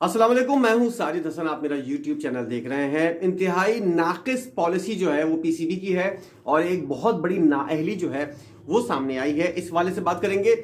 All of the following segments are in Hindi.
अस्सलाम वालेकुम, मैं हूं साजिद हसन। आप मेरा YouTube चैनल देख रहे हैं। इंतहाई नाकिस पॉलिसी जो है वो पीसीबी की है और एक बहुत बड़ी नाअहली जो है वो सामने आई है। इस वाले से बात करेंगे।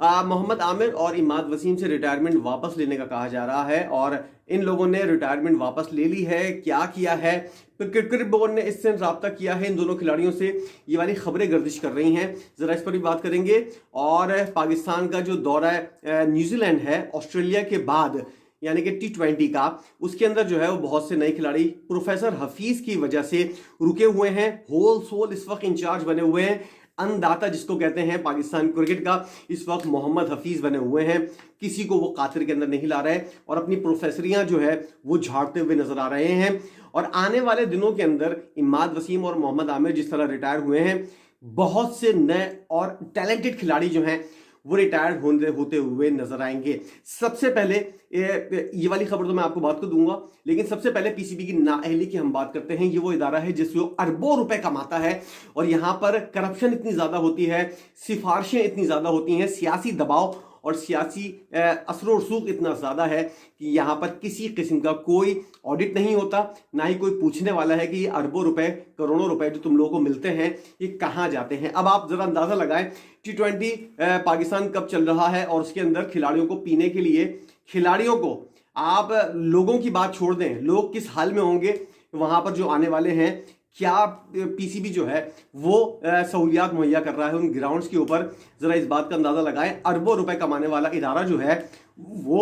मोहम्मद आमिर और इमाद वसीम से रिटायरमेंट वापस लेने का कहा जा रहा है और इन लोगों ने रिटायरमेंट वापस ले ली है। क्या किया है? तो क्रिकेट बोर्ड ने इससे रब्ता किया है इन दोनों खिलाड़ियों से। ये वाली खबरें गर्दिश कर रही हैं, जरा इस पर भी बात करेंगे। और पाकिस्तान का जो दौरा न्यूजीलैंड है ऑस्ट्रेलिया के बाद, यानी कि T20 का, उसके अंदर जो है वो बहुत से नए खिलाड़ी प्रोफेसर हफीज की वजह से रुके हुए हैं। होल सोल इस वक्त इंचार्ज बने हुए हैं। अन्नदाता जिसको कहते हैं पाकिस्तान क्रिकेट का, इस वक्त मोहम्मद हफीज बने हुए हैं। किसी को वो कातिर के अंदर नहीं ला रहे और अपनी प्रोफेसरियां जो है वो झाड़ते हुए नजर आ रहे हैं। और आने वाले दिनों के अंदर इमाद वसीम और मोहम्मद आमिर जिस तरह रिटायर हुए हैं, बहुत से नए और टैलेंटेड खिलाड़ी जो हैं वो रिटायर्ड होते हुए नजर आएंगे। सबसे पहले ये वाली खबर तो मैं आपको बात को दूंगा, लेकिन सबसे पहले पीसीबी की नाअहली की हम बात करते हैं। ये वो इदारा है जिसमें अरबों रुपए कमाता है और यहां पर करप्शन इतनी ज्यादा होती है, सिफारिशें इतनी ज्यादा होती हैं, सियासी दबाव और सियासी असर रसूख इतना ज्यादा है कि यहां पर किसी किस्म का कोई ऑडिट नहीं होता, ना ही कोई पूछने वाला है कि ये अरबों रुपए करोड़ों रुपए जो तुम लोगों को मिलते हैं ये कहां जाते हैं। अब आप जरा अंदाजा लगाएं, T20 पाकिस्तान कब चल रहा है और उसके अंदर खिलाड़ियों को पीने के लिए, खिलाड़ियों को, आप लोगों की बात छोड़ दें, लोग किस हाल में होंगे वहां पर जो आने वाले हैं, क्या पीसीबी जो है वो सहूलियात मुहैया कर रहा है उन ग्राउंड्स के ऊपर, जरा इस बात का अंदाजा लगाएं। अरबों रुपए कमाने वाला इदारा जो है वो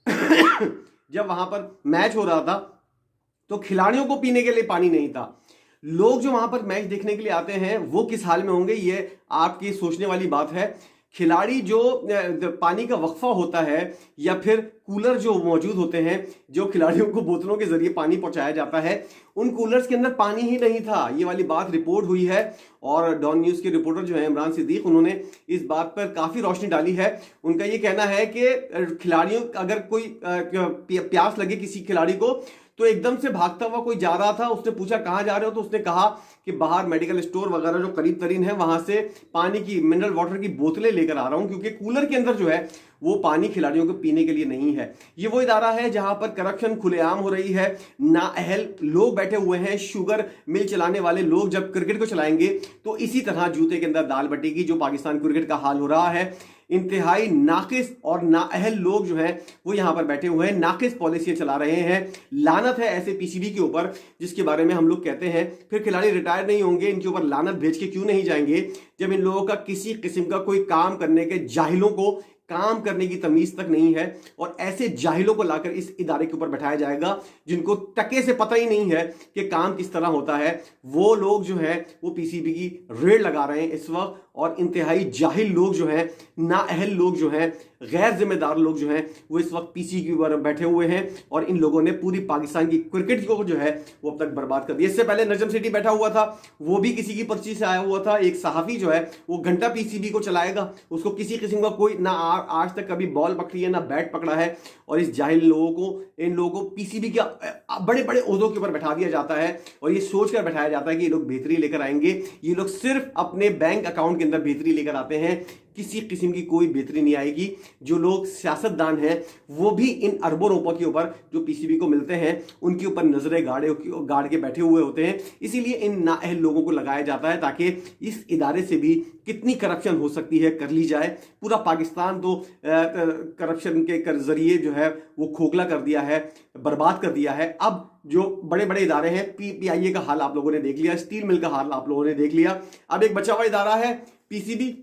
जब वहां पर मैच हो रहा था तो खिलाड़ियों को पीने के लिए पानी नहीं था। लोग जो वहां पर मैच देखने के लिए आते हैं वो किस हाल में होंगे, ये आपकी सोचने वाली बात है। खिलाड़ी जो पानी का वक्फा होता है या फिर कूलर जो मौजूद होते हैं, जो खिलाड़ियों को बोतलों के जरिए पानी पहुंचाया जाता है, उन कूलर्स के अंदर पानी ही नहीं था। ये वाली बात रिपोर्ट हुई है और डॉन न्यूज के रिपोर्टर जो है इमरान सिद्दीक, उन्होंने इस बात पर काफी रोशनी डाली है। उनका ये कहना है कि खिलाड़ियों, अगर कोई प्यास लगे किसी खिलाड़ी को तो एकदम से भागता हुआ कोई जा रहा था, उसने पूछा कहां जा रहे हो, तो उसने कहा कि बाहर मेडिकल स्टोर वगैरह जो करीब तरीन है वहां से पानी की, मिनरल वाटर की बोतलें लेकर आ रहा हूं, क्योंकि कूलर के अंदर जो है वो पानी खिलाड़ियों को पीने के लिए नहीं है। ये वो इदारा है जहां पर करप्शन खुलेआम हो रही है, नाअहल लोग बैठे हुए हैं। शुगर मिल चलाने वाले लोग जब क्रिकेट को चलाएंगे तो इसी तरह जूते के अंदर दाल बटेगी, जो पाकिस्तान क्रिकेट का हाल हो रहा है। इंतहाई नाकिस और नाअहल लोग जो हैं वो यहां पर बैठे हुए हैं, नाकिस पॉलिसी चला रहे हैं। लानत है ऐसे पीसीबी के ऊपर जिसके बारे में हम लोग कहते हैं फिर खिलाड़ी रिटायर नहीं होंगे, इनके ऊपर लानत भेज के क्यों नहीं जाएंगे, जब इन लोगों का किसी किस्म का कोई काम करने के, जाहिलों को काम करने की तमीज तक नहीं है। और ऐसे जाहिलों को लाकर इस इदारे के ऊपर बैठाया जाएगा जिनको टके से पता ही नहीं है कि काम किस तरह होता है। वो लोग जो है वो पीसीबी की रेड लगा रहे हैं इस वक्त। और इंतहाई जाहिल लोग जो हैं, नाअहल लोग जो हैं, गैर जिम्मेदार लोग जो हैं, वो इस वक्त पीसी के ऊपर बैठे हुए हैं और इन लोगों ने पूरी पाकिस्तान की क्रिकेट को जो है वो अब तक बर्बाद कर दिया। इससे पहले नजम सेठी बैठा हुआ था, वो भी किसी की पर्ची से आया हुआ था। एक सहाफी जो है वो घंटा पीसीबी को चलाएगा, उसको किसी किस्म का कोई ना आज तक कभी बॉल पकड़ी है ना बैट पकड़ा है। और इस जाहिल लोगों को, इन लोगों को पीसीबी के बड़े बड़े ओहदों के ऊपर बैठा दिया जाता है और ये सोचकर बैठाया जाता है कि ये लोग बेहतरी लेकर आएंगे। ये लोग सिर्फ अपने बैंक अकाउंट के अंदर बेहतरी लेकर आते हैं, किसी किस्म की कोई बेहतरी नहीं आएगी। जो लोग सियासतदान हैं वो भी इन अरबों रुपयों के ऊपर जो पीसीबी को मिलते हैं उनके ऊपर नजरें गाड़ के बैठे हुए होते हैं। इसीलिए इन नाअहल लोगों को लगाया जाता है ताकि इस इदारे से भी कितनी करप्शन हो सकती है कर ली जाए। पूरा पाकिस्तान तो करप्शन के जरिए जो है वो खोखला कर दिया है, बर्बाद कर दिया है। अब जो बड़े बड़े इदारे हैं, पीआईए का हाल आप लोगों ने देख लिया, स्टील मिल का हाल आप लोगों ने देख लिया, अब एक बचा हुआ इदारा है पीसीबी,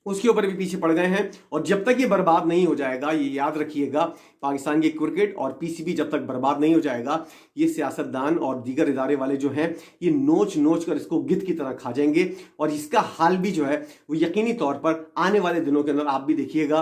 उसके ऊपर भी पीछे पड़ गए हैं। और जब तक ये बर्बाद नहीं हो जाएगा, ये याद रखिएगा, पाकिस्तान की क्रिकेट और पीसीबी जब तक बर्बाद नहीं हो जाएगा, ये सियासतदान और दीगर इदारे वाले जो हैं ये नोच नोच कर इसको गिद्ध की तरह खा जाएंगे। और इसका हाल भी जो है वो यकीनी तौर पर आने वाले दिनों के अंदर आप भी देखिएगा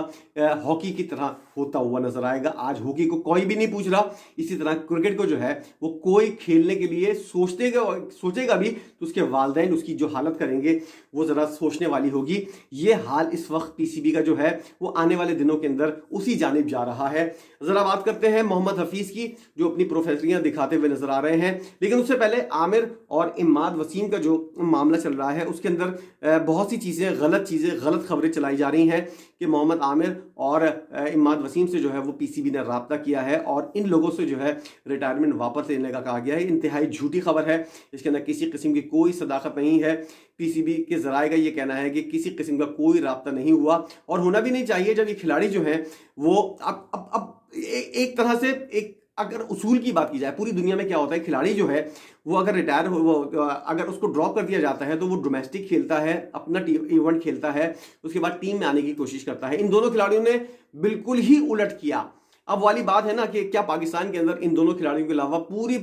हॉकी की तरह होता हुआ नजर आएगा। आज हॉकी को कोई भी नहीं पूछ रहा, इसी तरह क्रिकेट को जो है वो कोई खेलने के लिए सोचेगा भी तो उसके वालिदैन उसकी जो हालत करेंगे वो जरा सोचने वाली होगी। ये हाल इस वक्त पीसीबी का जो है वो आने वाले दिनों के अंदर उसी जानिब जा रहा है। जरा बात करते हैं मोहम्मद हफीज की, जो अपनी प्रोफेसरियां दिखाते हुए नजर आ रहे हैं। लेकिन उससे पहले आमिर और इमाद वसीम का जो मामला चल रहा है उसके अंदर बहुत सी चीजें, गलत खबरें चलाई जा रही हैं कि मोहम्मद आमिर और इमाद वसीम से जो है वो पीसीबी ने राब्ता किया है और इन लोगों से जो है रिटायरमेंट वापस लेने का कहा गया है। इंतहाई झूठी खबर है, इसके अंदर किसी किस्म की कोई सदाकत नहीं है। पीसीबी के जराये का ये कहना है कि किसी किस्म का कोई राब्ता नहीं हुआ और होना भी नहीं चाहिए जब ये खिलाड़ी जो है वो अब एक तरह से एक अगर उसूल की बात की जाए, पूरी दुनिया में क्या होता है, खिलाड़ी जो है वो अगर रिटायर हो, वो अगर उसको ड्रॉप कर दिया जाता है तो वो डोमेस्टिक खेलता है, अपना इवेंट खेलता है, उसके बाद टीम में आने की कोशिश करता है। इन दोनों खिलाड़ियों ने बिल्कुल ही उलट किया। अब वाली बात है ना कि क्या पाकिस्तान के अंदर इन दोनों खिलाड़ियों के अलावा पूरी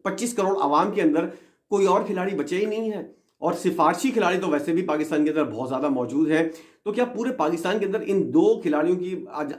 25 करोड़ आवाम के अंदर कोई और खिलाड़ी बचे ही नहीं है, और सिफारशी खिलाड़ी तो वैसे भी पाकिस्तान के अंदर बहुत ज़्यादा मौजूद हैं। तो क्या पूरे पाकिस्तान के अंदर इन दो खिलाड़ियों की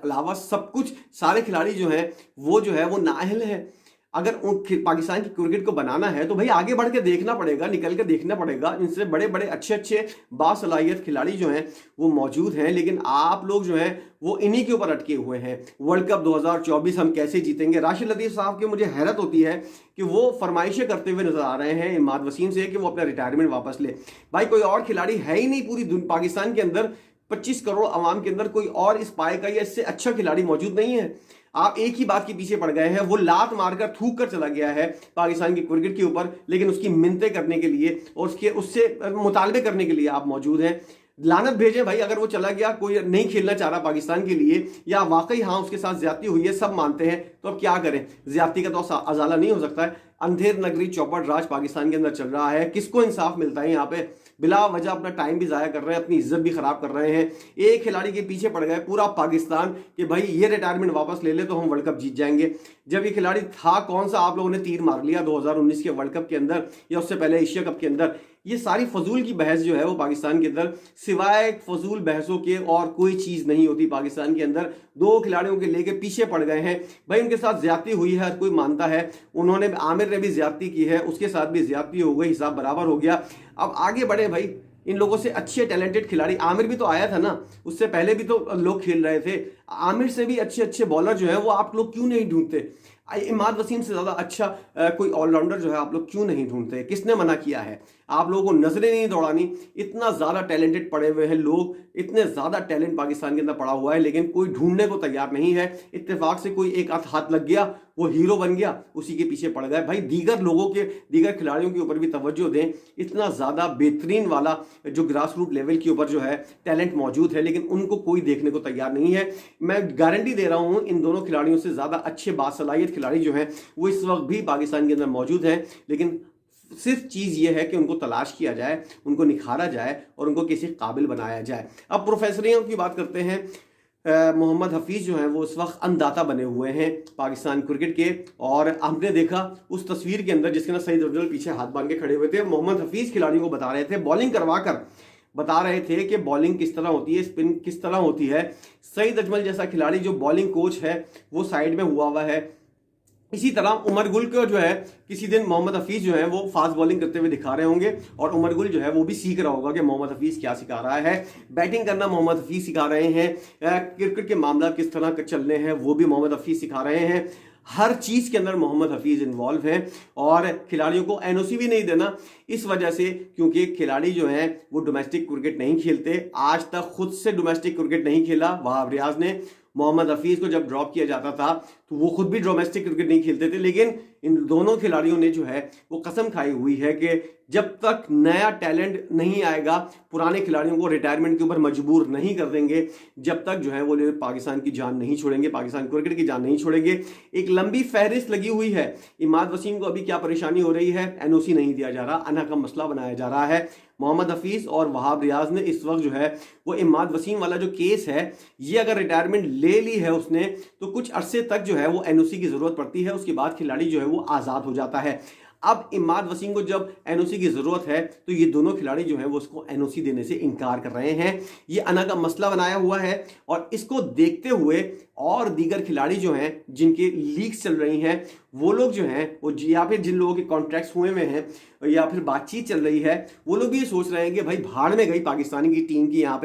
अलावा सब कुछ सारे खिलाड़ी जो हैं वो नाअहल हैं? अगर पाकिस्तान की क्रिकेट को बनाना है तो भाई आगे बढ़ के देखना पड़ेगा, निकल के देखना पड़ेगा। इनसे बड़े बड़े अच्छे अच्छे बासलाहियत खिलाड़ी जो हैं वो मौजूद हैं, लेकिन आप लोग जो हैं वो इन्हीं के ऊपर अटके हुए हैं। वर्ल्ड कप 2024 हम कैसे जीतेंगे? राशिद लतीफ़ साहब की मुझे हैरत होती है कि वो फरमाइशें करते हुए नजर आ रहे हैं इमाद वसीम से कि वो अपना रिटायरमेंट वापस ले। भाई कोई और खिलाड़ी है ही नहीं पूरी पाकिस्तान के अंदर, 25 करोड़ आवाम के अंदर कोई और इस पाए का या इससे अच्छा खिलाड़ी मौजूद नहीं है। आप एक ही बात के पीछे पड़ गए हैं, वो लात मारकर थूक कर चला गया है पाकिस्तान की क्रिकेट के ऊपर, लेकिन उसकी मिन्नतें करने के लिए और उससे मुतालबे करने के लिए आप मौजूद हैं। लानत भेजें भाई, अगर वो चला गया, कोई नहीं खेलना चाह रहा पाकिस्तान के लिए, या वाकई हाँ उसके साथ ज्यादती हुई है, सब मानते हैं, तो अब क्या करें? ज्यादती का तो अजाला नहीं हो सकता है। अंधेर नगरी चौपट राज पाकिस्तान के अंदर चल रहा है। किसको इंसाफ मिलता है? यहाँ पे बिला वजह अपना टाइम भी जाया कर रहे हैं, अपनी इज्जत भी खराब कर रहे हैं। एक खिलाड़ी के पीछे पड़ गए पूरा पाकिस्तान कि भाई ये रिटायरमेंट वापस ले ले तो हम वर्ल्ड कप जीत जाएंगे। जब ये खिलाड़ी था कौन सा आप लोगों ने तीर मार लिया 2019 के वर्ल्ड कप के अंदर या उससे पहले एशिया कप के अंदर। ये सारी फजूल की बहस जो है वो पाकिस्तान के अंदर सिवाय फजूल बहसों के और कोई चीज नहीं होती पाकिस्तान के अंदर। दो खिलाड़ियों के लेके पीछे पड़ गए हैं भाई, उनके साथ ज्यादती हुई है, हर कोई मानता है। उन्होंने आमिर ने भी ज्यादती की है, उसके साथ भी ज्यादती हो गई, हिसाब बराबर हो गया। अब आगे बढ़े भाई, इन लोगों से अच्छे टैलेंटेड खिलाड़ी, आमिर भी तो आया था ना, उससे पहले भी तो लोग खेल रहे थे। आमिर से भी अच्छे अच्छे बॉलर जो है वो आप लोग क्यों नहीं ढूंढते? इमाद वसीम से ज्यादा अच्छा कोई ऑलराउंडर जो है आप लोग क्यों नहीं ढूंढते? किसने मना किया है? आप लोगों को नजरें नहीं दौड़ानी? इतना ज्यादा टैलेंटेड पड़े हुए हैं लोग, इतने ज्यादा टैलेंट पाकिस्तान के अंदर पड़ा हुआ है, लेकिन कोई ढूंढने को तैयार नहीं है। इत्तेफाक से कोई एक हाथ लग गया, वो हीरो बन गया, उसी के पीछे पड़ गए। भाई दीगर लोगों के, दीगर खिलाड़ियों के ऊपर भी तवज्जो दें। इतना ज्यादा बेहतरीन वाला जो ग्रास रूट लेवल के ऊपर जो है टैलेंट मौजूद है, लेकिन उनको कोई देखने को तैयार नहीं है। मैं गारंटी दे रहा हूं इन दोनों खिलाड़ियों से ज्यादा अच्छे बासलाहियत खिलाड़ी जो हैं वो इस वक्त भी पाकिस्तान के अंदर मौजूद हैं, लेकिन सिर्फ चीज ये है कि उनको तलाश किया जाए, उनको निखारा जाए और उनको किसी काबिल बनाया जाए। अब प्रोफेसरियों की बात करते हैं। मोहम्मद हफीज जो हैं वो इस वक्त अन्नदाता बने हुए हैं पाकिस्तान क्रिकेट के, और हमने देखा उस तस्वीर के अंदर जिसके ना सईद अफजल पीछे हाथ बांध के खड़े हुए थे, मोहम्मद हफीज खिलाड़ियों को बता रहे थे, बॉलिंग करवा कर बता रहे थे कि बॉलिंग किस तरह होती है, स्पिन किस तरह होती है। सईद अजमल जैसा खिलाड़ी जो बॉलिंग कोच है वो साइड में हुआ है। इसी तरह उमर गुल को जो है किसी दिन मोहम्मद हफीज जो है वो फास्ट बॉलिंग करते हुए दिखा रहे होंगे, और उमर गुल जो है वो भी सीख रहा होगा कि मोहम्मद हफीज क्या सिखा रहा है। बैटिंग करना मोहम्मद हफीज सिखा रहे हैं, क्रिकेट के मामला किस तरह चलने हैं वो भी मोहम्मद हफीज सिखा रहे हैं। हर चीज के अंदर मोहम्मद हफीज इन्वॉल्व हैं, और खिलाड़ियों को एनओसी भी नहीं देना इस वजह से क्योंकि खिलाड़ी जो हैं वो डोमेस्टिक क्रिकेट नहीं खेलते। आज तक खुद से डोमेस्टिक क्रिकेट नहीं खेला वहाब रियाज ने। मोहम्मद हफीज को जब ड्रॉप किया जाता था तो वो खुद भी डोमेस्टिक क्रिकेट नहीं खेलते थे, लेकिन इन दोनों खिलाड़ियों ने जो है वो कसम खाई हुई है कि जब तक नया टैलेंट नहीं आएगा, पुराने खिलाड़ियों को रिटायरमेंट के ऊपर मजबूर नहीं कर देंगे, जब तक जो है वो पाकिस्तान की जान नहीं छोड़ेंगे, पाकिस्तान क्रिकेट की जान नहीं छोड़ेंगे। एक लंबी फहरिस्त लगी हुई है। इमाद वसीम को अभी क्या परेशानी हो रही है? एनओसी नहीं दिया जा रहा, अना का मसला बनाया जा रहा है। मोहम्मद हफीज और वहाब रियाज ने इस वक्त जो है वो इमाद वसीम वाला जो केस है, ये अगर रिटायरमेंट ले ली है उसने तो कुछ अरसे तक जो है वो एनओसी की जरूरत पड़ती है, उसके बाद खिलाड़ी जो है वो आजाद हो जाता है। अब इमाद वसीम को जब एनओसी की जरूरत है तो ये दोनों खिलाड़ी जो हैं वो उसको एनओसी देने से इनकार कर रहे हैं। ये अना का मसला बनाया हुआ है, और इसको देखते हुए और दीगर खिलाड़ी जो हैं जिनके लीक्स चल रही हैं वो लोग जो हैं वो या फिर जिन लोगों के कॉन्ट्रैक्ट्स हुए हुए हैं या फिर बातचीत चल रही है, वो लोग भी ये सोच रहे हैं कि भाई भाड़ में गई पाकिस्तानी की टीम की। यहाँ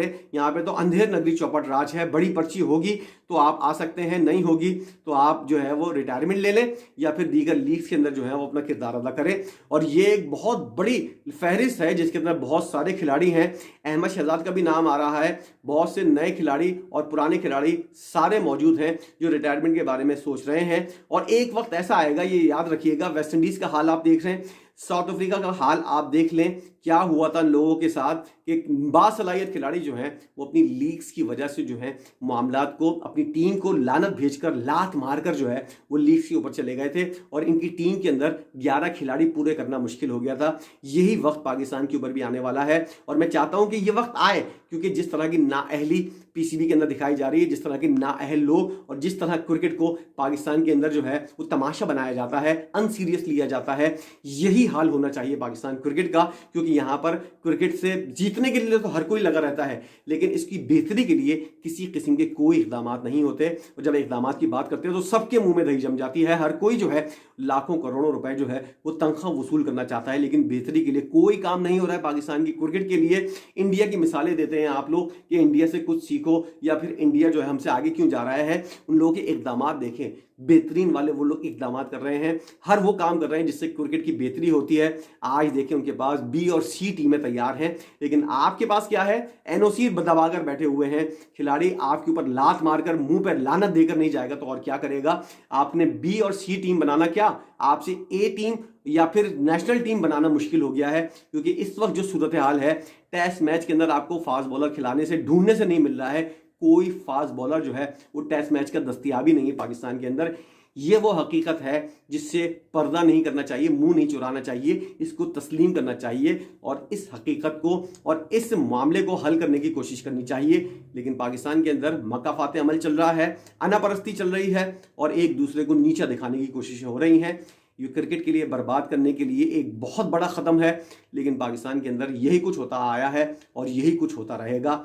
पे तो अंधेर नगरी चौपट राज है, बड़ी पर्ची होगी तो आप आ सकते हैं, नहीं होगी तो आप जो है वो रिटायरमेंट ले लें या फिर दीगर लीग्स के अंदर जो है वो अपना किरदार अदा करें। और ये एक बहुत बड़ी फहरिस्त है जिसके अंदर बहुत सारे खिलाड़ी हैं। अहमद शहजाद का भी नाम आ रहा है, बहुत से नए खिलाड़ी और पुराने खिलाड़ी सारे मौजूद हैं जो रिटायरमेंट के बारे में सोच रहे हैं। और एक वक्त ऐसा आएगा, ये याद रखिएगा, वेस्ट इंडीज का हाल आप देख रहे हैं, साउथ अफ्रीका का हाल आप देख लें, क्या हुआ था लोगों के साथ कि बासलाहियत खिलाड़ी जो हैं वो अपनी लीग्स की वजह से जो है मामलात को, अपनी टीम को लानत भेजकर, लात मारकर जो है वो लीग्स के ऊपर चले गए थे और इनकी टीम के अंदर 11 खिलाड़ी पूरे करना मुश्किल हो गया था। यही वक्त पाकिस्तान के ऊपर भी आने वाला है और मैं चाहता हूं कि ये वक्त आए, क्योंकि जिस तरह की नाअहली पीसीबी के अंदर दिखाई जा रही है, जिस तरह के नाअहल लोग और जिस तरह क्रिकेट को पाकिस्तान के अंदर जो है वो तमाशा बनाया जाता है, अनसीरियस लिया जाता है, यही हाल होना चाहिए पाकिस्तान क्रिकेट का। क्योंकि यहां पर क्रिकेट से जीतने के लिए तो हर कोई लगा रहता है, लेकिन इसकी बेहतरी के लिए किसी किस्म के कोई इकदाम नहीं होते। और जब इकदाम की बात करते हैं तो सबके मुंह में दही जम जाती है। हर कोई जो है लाखों करोड़ों रुपए जो है वो तनख्वाह वसूल करना चाहता है, लेकिन बेहतरी के लिए कोई काम नहीं हो रहा है पाकिस्तान की क्रिकेट के लिए। इंडिया की मिसालें देते हैं आप लोग कि इंडिया से कुछ सीखो या फिर इंडिया जो है हमसे आगे क्यों जा रहा है। उन लोगों के इकदाम देखें, बेहतरीन वाले वो लोग इकदाम कर रहे हैं, हर वो काम कर रहे हैं जिससे क्रिकेट की बेहतरी होती है। आज देखें उनके पास बी और सी टीमें तैयार हैं, लेकिन आपके पास क्या है, एनओसी दबाकर बैठे हुए हैं। खिलाड़ी आपके ऊपर लात मारकर, मुंह पर लानत देकर नहीं जाएगा तो और क्या करेगा। आपने बी और सी टीम बनाना, क्या आपसे ए टीम या फिर नेशनल टीम बनाना मुश्किल हो गया है। क्योंकि इस वक्त जो सूरत हाल है, टेस्ट मैच के अंदर आपको फास्ट बॉलर खिलाने से, ढूंढने से नहीं मिल रहा है। कोई फास्ट बॉलर जो है वो टेस्ट मैच का दस्तयाब ही नहीं है पाकिस्तान के अंदर। ये वो हकीकत है जिससे पर्दा नहीं करना चाहिए, मुंह नहीं चुराना चाहिए, इसको तस्लीम करना चाहिए और इस हकीकत को और इस मामले को हल करने की कोशिश करनी चाहिए। लेकिन पाकिस्तान के अंदर मकाफाते अमल चल रहा है, अनापरस्ती चल रही है और एक दूसरे को नीचा दिखाने की कोशिशें हो रही हैं। ये क्रिकेट के लिए बर्बाद करने के लिए एक बहुत बड़ा कदम है, लेकिन पाकिस्तान के अंदर यही कुछ होता आया है और यही कुछ होता रहेगा।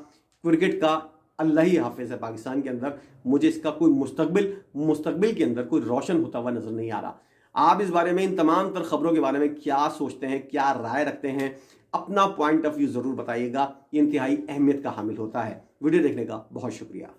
क्रिकेट का अल्लाह ही हाफिज है पाकिस्तान के अंदर। मुझे इसका कोई मुस्तकबिल के अंदर कोई रोशन होता हुआ नजर नहीं आ रहा। आप इस बारे में, इन तमाम तर खबरों के बारे में क्या सोचते हैं, क्या राय रखते हैं, अपना पॉइंट ऑफ व्यू जरूर बताइएगा। ये इंतहाई अहमियत का हामिल होता है। वीडियो देखने का बहुत शुक्रिया।